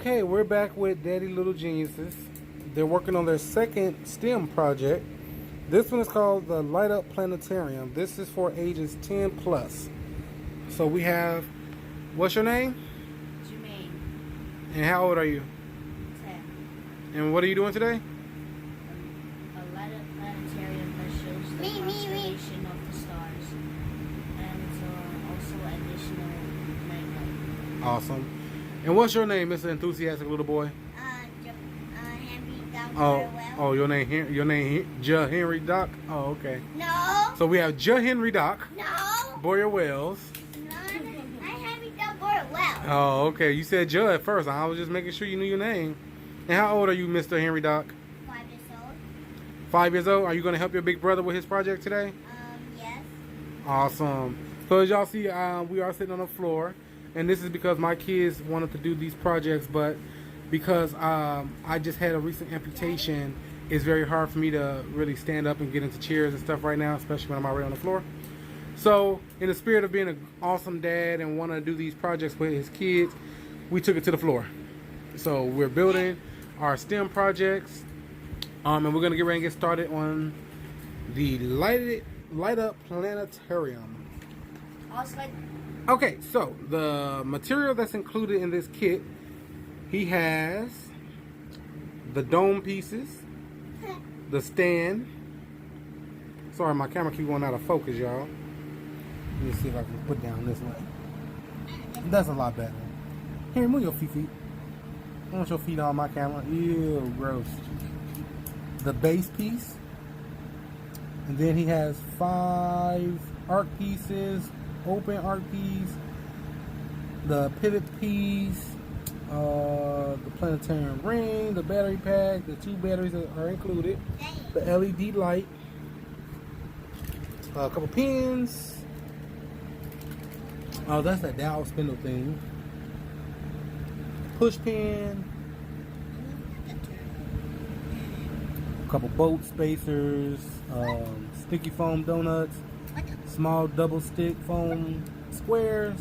Okay, we're back with Daddy Little Geniuses. They're working on their second STEM project. This one is called the Light Up Planetarium. This is for ages 10 plus. So we have, what's your name? Jermaine. And how old are you? 10. And what are you doing today? A light up planetarium that shows the constellation of the stars. And it's also additional night light. Awesome. And what's your name, Mr. Enthusiastic Little Boy? Henry Oh, your name, Henry Doc. Oh, okay. No. So we have Henry Doc. No. Boyer Wells. No, I haven't done Boyer Wells. Oh, okay. You said at first. I was just making sure you knew your name. And how old are you, Mr. Henry Doc? 5 years old. 5 years old. Are you going to help your big brother with his project today? Yes. Awesome. So as y'all see, we are sitting on the floor, and this is because my kids wanted to do these projects, but because I just had a recent amputation, it's very hard for me to really stand up and get into chairs and stuff right now, especially when I'm already on the floor. So in the spirit of being an awesome dad and want to do these projects with his kids, we took it to the floor. So we're building our STEM projects, and we're going to get ready and get started on the Light Up Planetarium. Okay, so the material that's included in this kit, he has the dome pieces, the stand. Sorry, my camera keep going out of focus, y'all. Let me see if I can put down this way. That's a lot better. Here, move your feet. I want your feet on my camera. Ew, gross. The base piece. And then he has 5 arc pieces, open arc piece, the pivot piece, the planetarium ring, the battery pack, the 2 batteries that are included, the LED light, a couple pins. Oh, that's that dowel spindle thing. Push pin, a couple bolt spacers, sticky foam donuts, small double stick foam squares,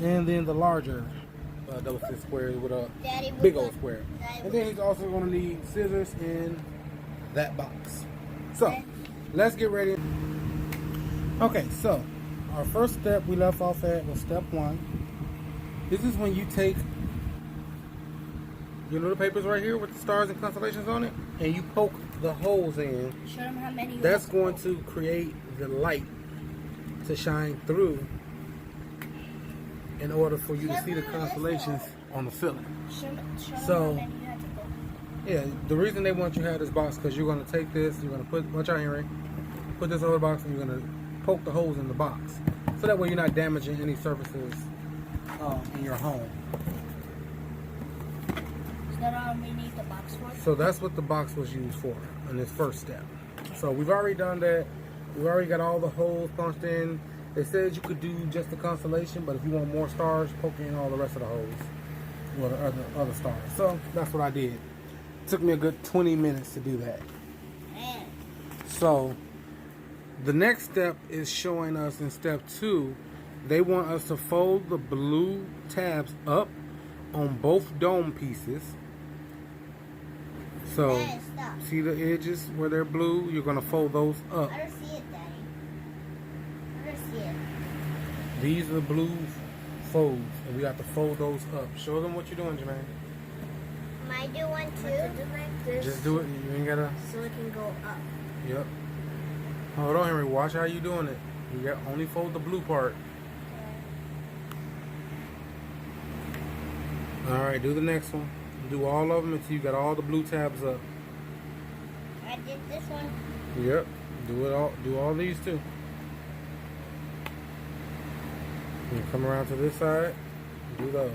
and then the larger double stick squares with a big old square. And then he's also going to need scissors in that box. So let's get ready. Okay, so our first step we left off at was step 1. This is when you take your little papers right here with the stars and constellations on it, and you poke the holes in. Show them how many. That's going to create the light to shine through in order for you to see the constellations on the ceiling. So, yeah, the reason they want you to have this box because you're going to take this, you're going to put, watch out, Henry, put this over the box, and you're going to poke the holes in the box. So that way you're not damaging any surfaces in your home. Is that all we need the box for? So that's what the box was used for in this first step. So we've already done that. We've already got all the holes punched in. They said you could do just the constellation, but if you want more stars, poke in all the rest of the holes. Well, the other stars. So that's what I did. It took me a good 20 minutes to do that. Man. So the next step is showing us in step 2, they want us to fold the blue tabs up on both dome pieces. So see the edges where they're blue? You're going to fold those up. I don't see it, Daddy. I don't see it. These are the blue folds, and we have to fold those up. Show them what you're doing, Jermaine. Might do one too. Like this. Just do it. You ain't gotta. So it can go up. Yep. Hold on, Henry. Watch how you doing it. You got only fold the blue part. All right. Do the next one. Do all of them until you got all the blue tabs up. I did this one. Yep. Do it all. Do all these too. You come around to this side. Do those.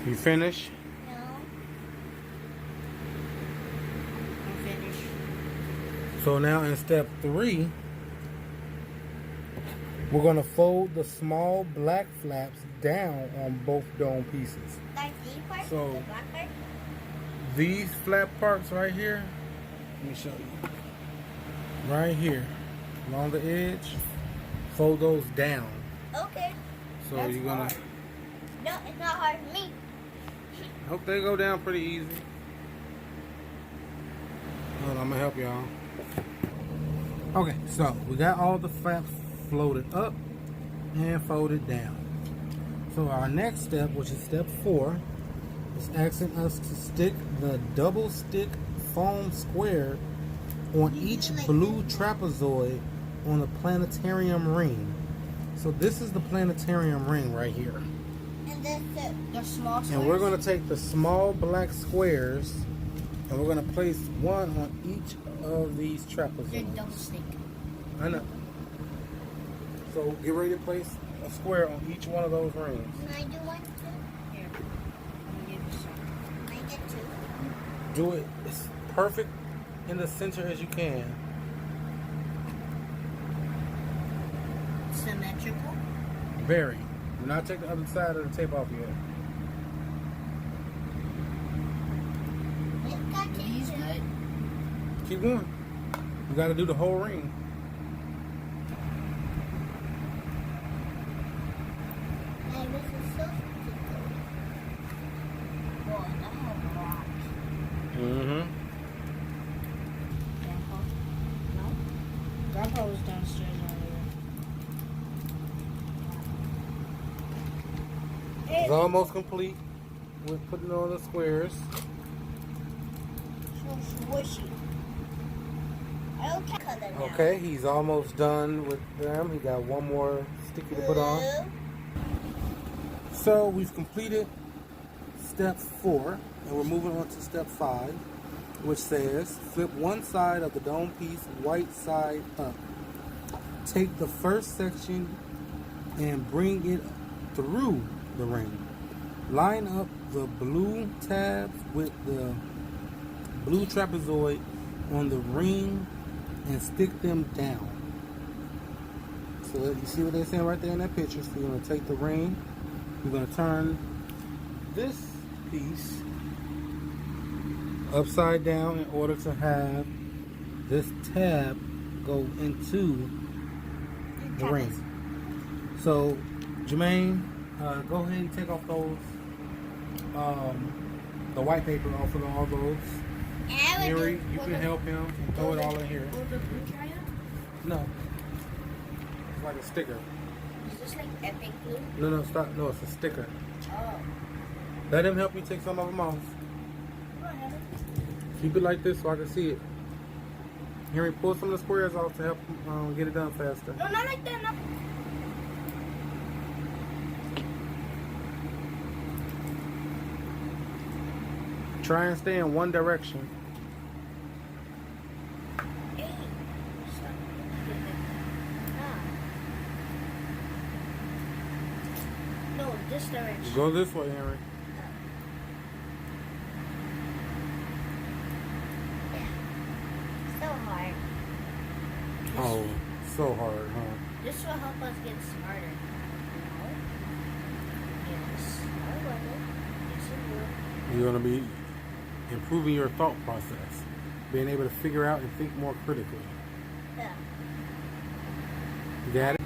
You finish? No. I'm finished. So now in step 3, we're going to fold the small black flaps down on both dome pieces. Like these parts? So The black part? these flap parts right here, let me show you. Right here, along the edge, fold those down. Okay. So That's you're gonna. hard. No, it's not hard for me. Hope they go down pretty easy. Hold on, I'm gonna help y'all. Okay, so we got all the flaps floated up and folded down. So our next step, which is step 4, is asking us to stick the double stick foam square on each blue trapezoid on the planetarium ring. So this is the planetarium ring right here. And the small squares? And we're going to take the small black squares and we're going to place one on each of these trapezoids. They're double stick. I know. So get ready to place a square on each one of those rings. Can I do one too? Here. I'm gonna give you some. I get two. Do it as perfect in the center as you can. Symmetrical? Very. Do not take the other side of the tape off yet. He's good. Keep going. You got to do the whole ring. Hey, this is so difficult. Well, I have a lot. Mm-hmm. Grandpa? No? Grandpa was downstairs earlier. It's almost complete with putting on the squares. So squishy. Okay. Color now. Okay, he's almost done with them. He got one more sticky to put on. So we've completed step 4, and we're moving on to step 5, which says flip one side of the dome piece white side up. Take the first section and bring it through the ring. Line up the blue tabs with the blue trapezoid on the ring and stick them down. So you see what they're saying right there in that picture. So you're going to take the ring, you're going to turn this piece upside down in order to have this tab go into the ring. So Jermaine, go ahead and take off those the white paper off of all those. Henry, you can help him and throw it all in here. Will the blue dry up? No. It's like a sticker. Is this like epic glue? No, stop. No, it's a sticker. Oh. Let him help you take some of them off. Go ahead. Keep it like this so I can see it. Henry, pull some of the squares off to help get it done faster. No, not like that. No. Try and stay in one direction. Hey. Stop. Ah. No, this direction. Go this way, Henry. So hard. Oh, so hard, huh? This will help us get smarter. No? Yes. I will. Yes, it will. You're going to be improving your thought process, being able to figure out and think more critically. Yeah. You got it?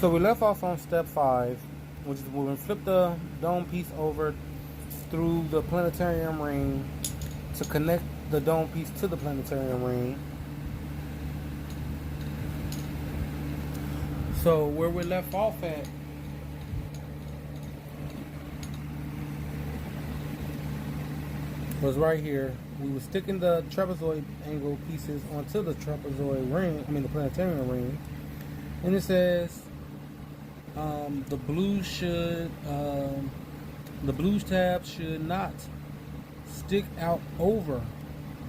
So we left off on step 5, which is we're going to flip the dome piece over through the planetarium ring to connect the dome piece to the planetarium ring. So where we left off at was right here. We were sticking the trapezoid angle pieces onto the trapezoid ring, the planetarium ring, and it says the blues tab should not stick out over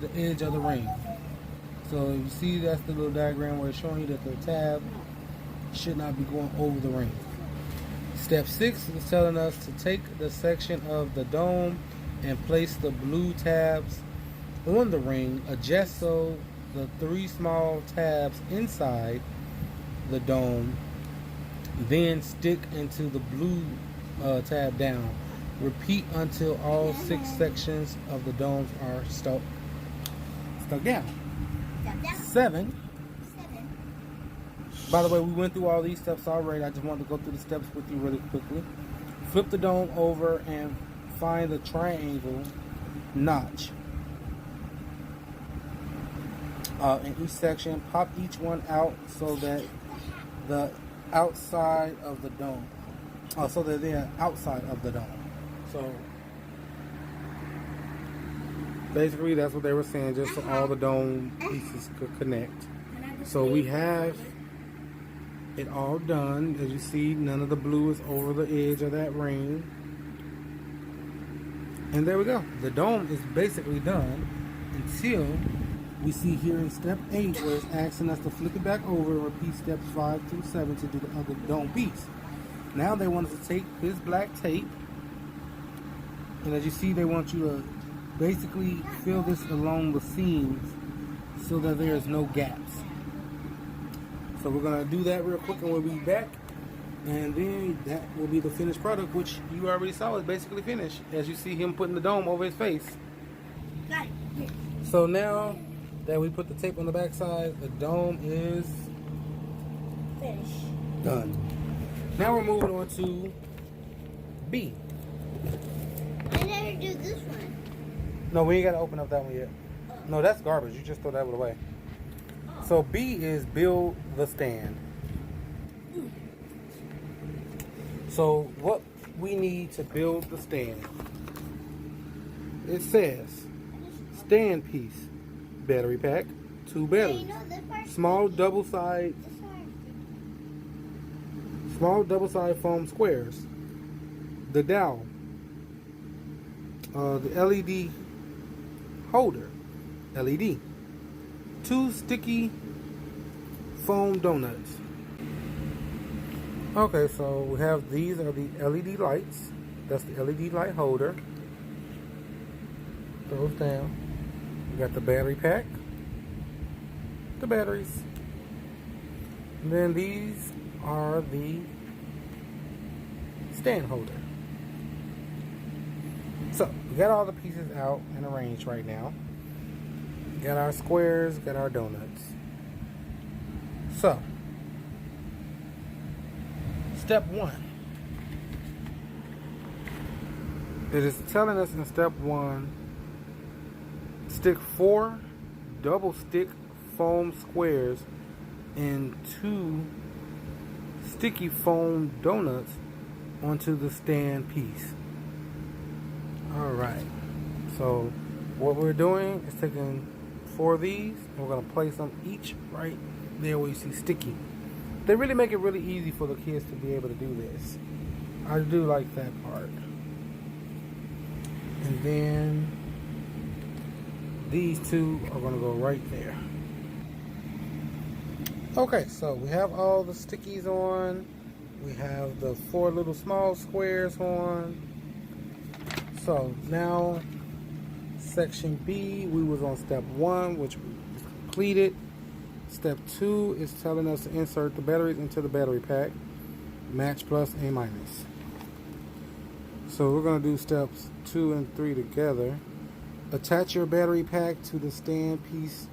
the edge of the ring. So you see that's the little diagram where it's showing you that the tab should not be going over the ring. Step 6 is telling us to take the section of the dome and place the blue tabs on the ring, adjust so the 3 small tabs inside the dome, then stick into the blue tab down. Repeat until all 6 sections of the domes are stuck down. 7. By the way, we went through all these steps already. I just wanted to go through the steps with you really quickly. Flip the dome over and find the triangle notch in each section. Pop each one out so that the outside of the dome, so that they're outside of the dome. So basically, that's what they were saying, just so all the dome pieces could connect. So we have it all done. As you see, none of the blue is over the edge of that ring. And there we go. The dome is basically done until we see here in step 8 where it's asking us to flip it back over and repeat steps 5 through 7 to do the other dome piece. Now they want us to take this black tape, and as you see, they want you to basically fill this along the seams so that there is no gaps. So we're going to do that real quick and we'll be back. And then that will be the finished product, which you already saw is basically finished. As you see him putting the dome over his face. So now that we put the tape on the back side, the dome is Finished. done. Now we're moving on to B. I never do this one. No, we ain't got to open up that one yet. No, that's garbage. You just throw that one away. So B is build the stand. So what we need to build the stand, it says stand piece, battery pack, 2 batteries, small double side foam squares, the dowel, the LED holder, LED, 2 sticky foam donuts. Okay, so we have, these are the LED lights. That's the LED light holder. Goes down. We got the battery pack, the batteries. And then these are the stand holder. So we got all the pieces out and arranged right now. Got our squares, got our donuts. So step 1. It is telling us in step 1, stick 4 double stick foam squares and 2 sticky foam donuts onto the stand piece. Alright, so what we're doing is taking 4 of these and we're going to place them each right there where you see sticky. They really make it really easy for the kids to be able to do this. I do like that part. And then these 2 are going to go right there. Okay, so we have all the stickies on. We have the 4 little small squares on. So now section B, we was on step 1, which we completed. Step 2 is telling us to insert the batteries into the battery pack, match plus A minus. So we're going to do steps 2 and 3 together. Attach your battery pack to the stand piece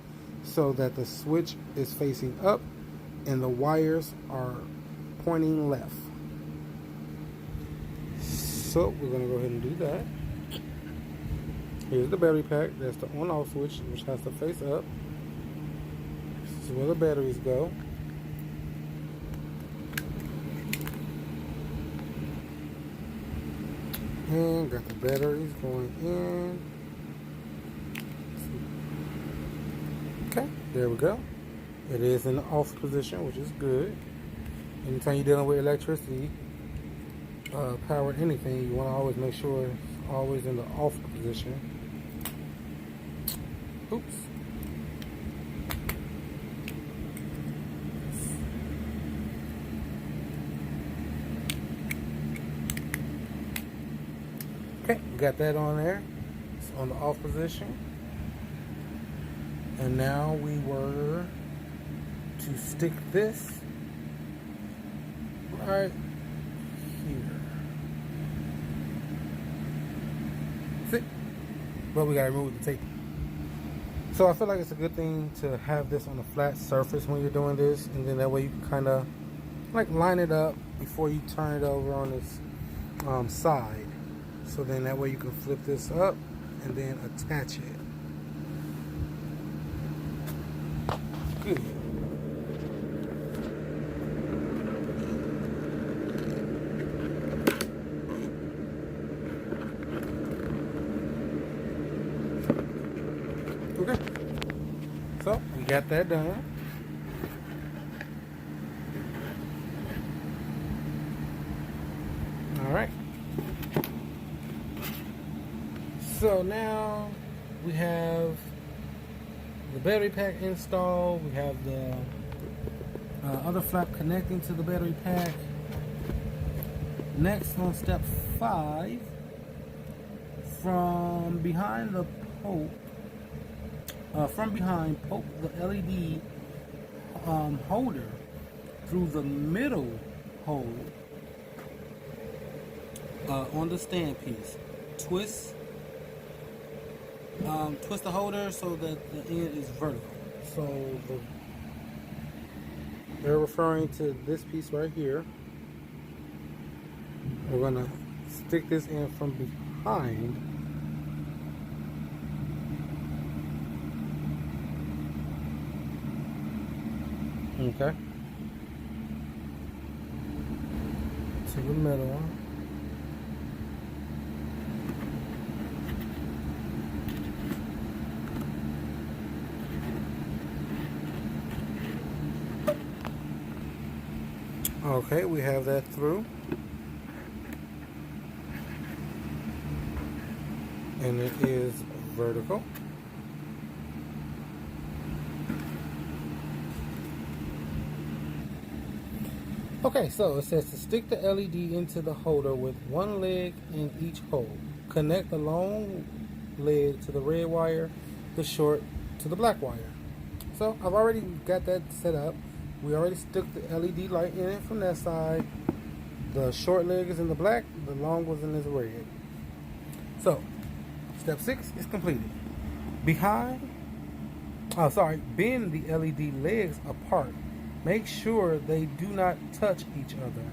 so that the switch is facing up and the wires are pointing left. So we're going to go ahead and do that. Here's the battery pack. That's the on-off switch, which has to face up. This is where the batteries go. And got the batteries going in. Okay, there we go. It is in the off position, which is good. Anytime you're dealing with electricity, power, anything, you want to always make sure it's always in the off position. Oops. Okay, got that on there. It's on the off position. And now we were to stick this right here. See? But we gotta remove the tape. So I feel like it's a good thing to have this on a flat surface when you're doing this, and then that way you can kind of like line it up before you turn it over on this side. So then that way you can flip this up and then attach it. Good. Okay. So we got that done. All right. So now we have the battery pack installed. We have the other flap connecting to the battery pack. Next, on step 5, from behind the poke, poke the LED holder through the middle hole on the stand piece. Twist the holder so that the end is vertical. So they're referring to this piece right here. We're gonna stick this in from behind. Okay. To the middle. Okay, we have that through. And it is vertical. Okay, so it says to stick the LED into the holder with one leg in each hole. Connect the long leg to the red wire, the short to the black wire. So I've already got that set up. We already stuck the LED light in it from that side. The short leg is in the black, the long was in this red. So, step 6 is completed. Bend the LED legs apart. Make sure they do not touch each other.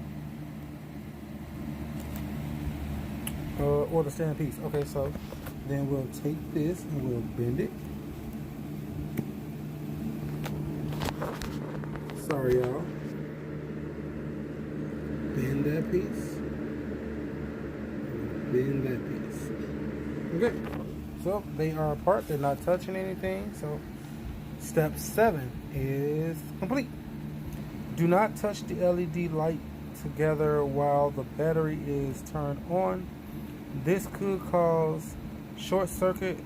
Or the stand piece. Okay, so then we'll take this and we'll bend it. Sorry, y'all. Bend that piece. Bend that piece. Okay. So they are apart. They're not touching anything. So step 7 is complete. Do not touch the LED light together while the battery is turned on. This could cause short circuit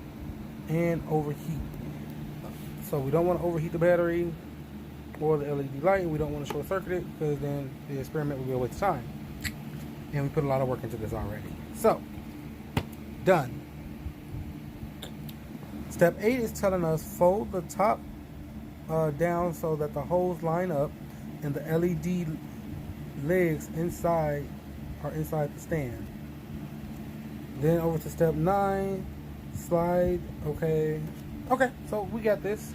and overheat. So we don't want to overheat the battery or the LED light. We don't want to short circuit it because then the experiment will be a waste of time. And we put a lot of work into this already. So, done. Step 8 is telling us fold the top down so that the holes line up and the LED legs are inside the stand. Then over to step 9, slide. Okay, so we got this.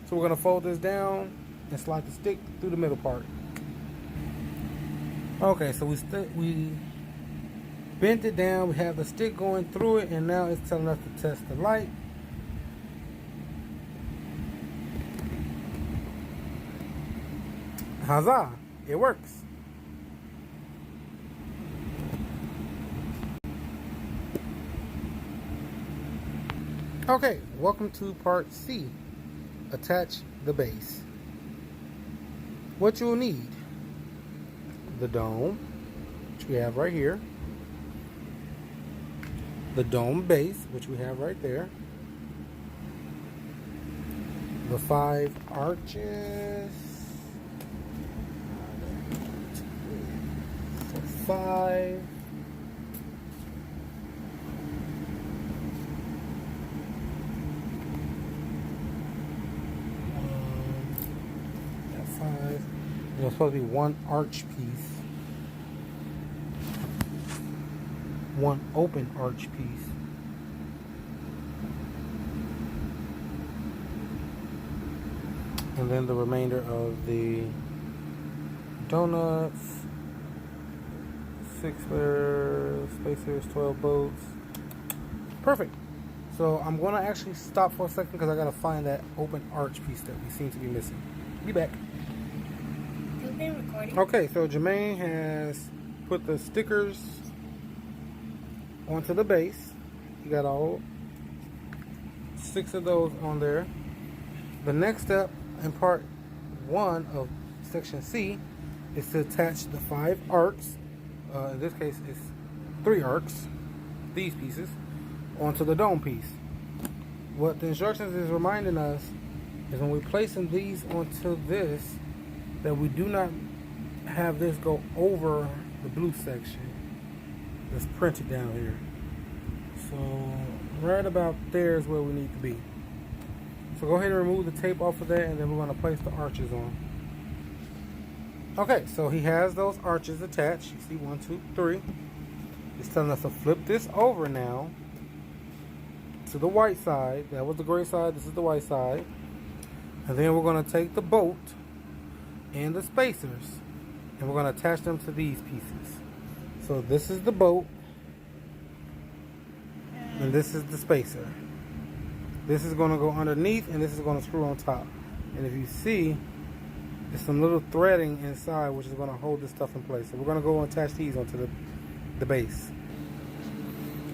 So we're gonna fold this down and slide the stick through the middle part. Okay, so we bent it down. We have the stick going through it, and now it's telling us to test the light. Huzzah! It works. Okay, welcome to part C. Attach the base. What you'll need: the dome, which we have right here, the dome base, which we have right there, the 5 arches, 5, there's supposed to be 1 arch piece, 1 open arch piece. And then the remainder of the donuts, 6 square spacers, 12 bolts. Perfect. So I'm going to actually stop for a second because I got to find that open arch piece that we seem to be missing. Be back. You've been recording. Okay, so Jermaine has put the stickers onto the base. You got all 6 of those on there. The next step in part 1 of section C is to attach the 5 arcs. In this case, it's 3 arcs, these pieces, onto the dome piece. What the instructions is reminding us is when we're placing these onto this, that we do not have this go over the blue section that's printed down here. So right about there is where we need to be. So go ahead and remove the tape off of that, and then we're going to place the arches on. Okay, so he has those arches attached. You see 1, 2, 3. It's telling us to flip this over now to the white side. That was the gray side. This is the white side. And then we're going to take the bolt and the spacers, and we're going to attach them to these pieces. So this is the bolt, and this is the spacer. This is going to go underneath, and this is going to screw on top. And if you see, there's some little threading inside which is going to hold this stuff in place. So we're going to go and attach these onto the base.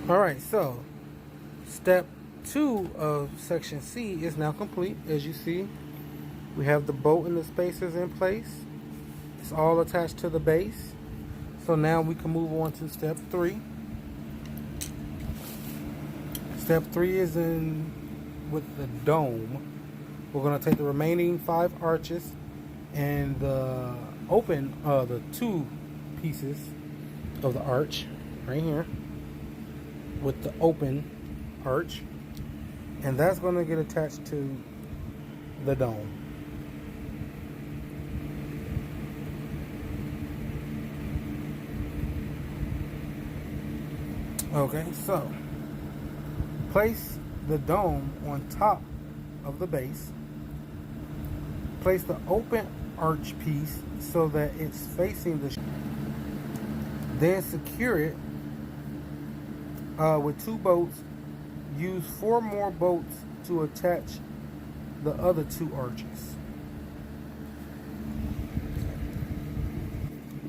Alright, so step 2 of section C is now complete. As you see, we have the bolt and the spacers in place. It's all attached to the base. So now we can move on to step 3. Step 3 is in with the dome. We're going to take the remaining 5 arches and the the 2 pieces of the arch right here with the open arch, and that's going to get attached to the dome. Okay, so place the dome on top of the base. Place the open arch piece so that it's facing the then secure it with 2 bolts. Use 4 more bolts to attach the other 2 arches.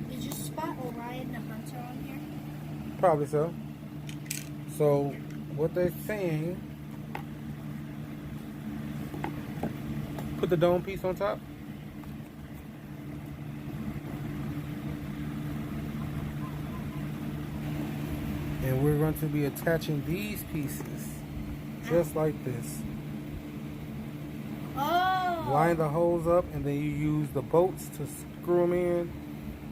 Did you spot Orion the Hunter on here? Probably so. So what they're saying, put the dome piece on top. And we're going to be attaching these pieces just like this. Oh! Line the holes up, and then you use the bolts to screw them in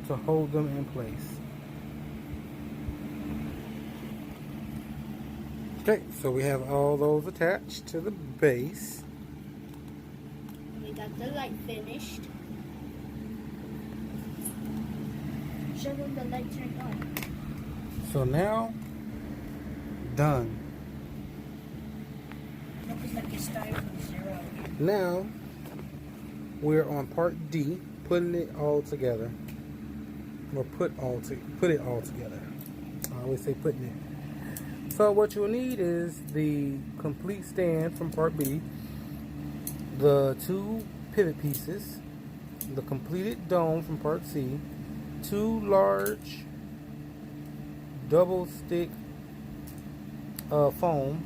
to hold them in place. Okay, so we have all those attached to the base. We got the light finished. Show them the light turned on. So now, done. Looks like it started from 0. Now, we're on part D, putting it all together. Or put it all together. I always say putting it. So what you'll need is the complete stand from part B, the 2 pivot pieces, the completed dome from part C, 2 large double stick foam.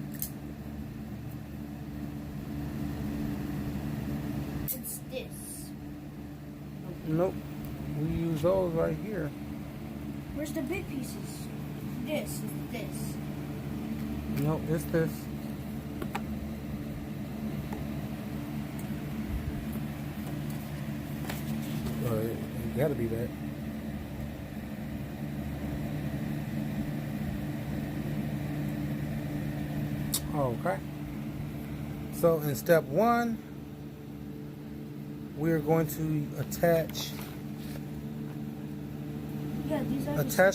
It's this. Nope, we use those right here. Where's the big pieces? This. Nope, it's this. It gotta be that. Okay. So in step 1, we're going to attach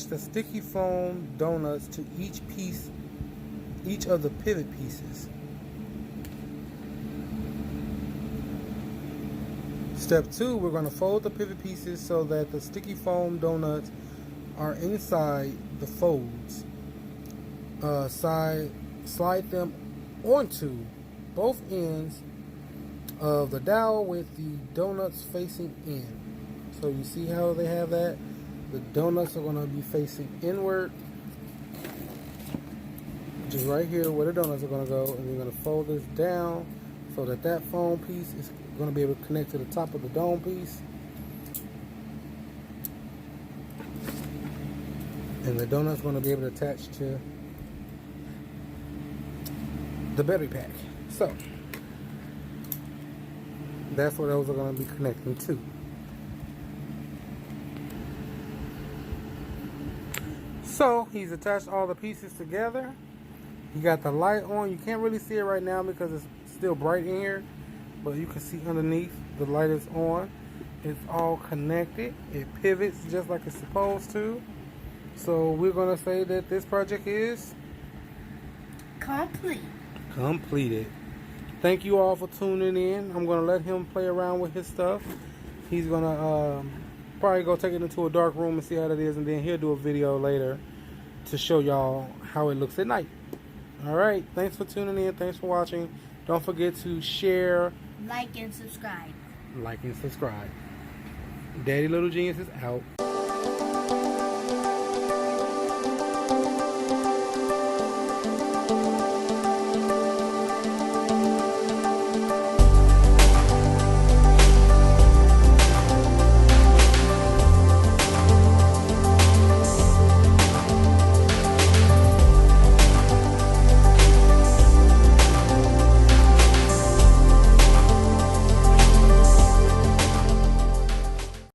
the sticky foam donuts to each of the pivot pieces. Step 2, we're going to fold the pivot pieces so that the sticky foam donuts are inside the folds. Slide them onto both ends of the dowel with the donuts facing in. So you see how they have that? The donuts are going to be facing inward, which is right here where the donuts are going to go, and you're going to fold this down so that that foam piece is going to be able to connect to the top of the dome piece. And the donut's going to be able to attach to the battery pack. So that's what those are going to be connecting to. So he's attached all the pieces together. He got the light on. You can't really see it right now because it's still bright in here, but you can see underneath the light is on. It's all connected. It pivots just like it's supposed to. So we're going to say that this project is completed. Thank you all for tuning in. I'm going to let him play around with his stuff. He's going to probably go take it into a dark room and see how that is, and then he'll do a video later to show y'all how it looks at night. Alright, thanks for tuning in. Thanks for watching. Don't forget to share, like, and subscribe. Daddy Little Genius is out.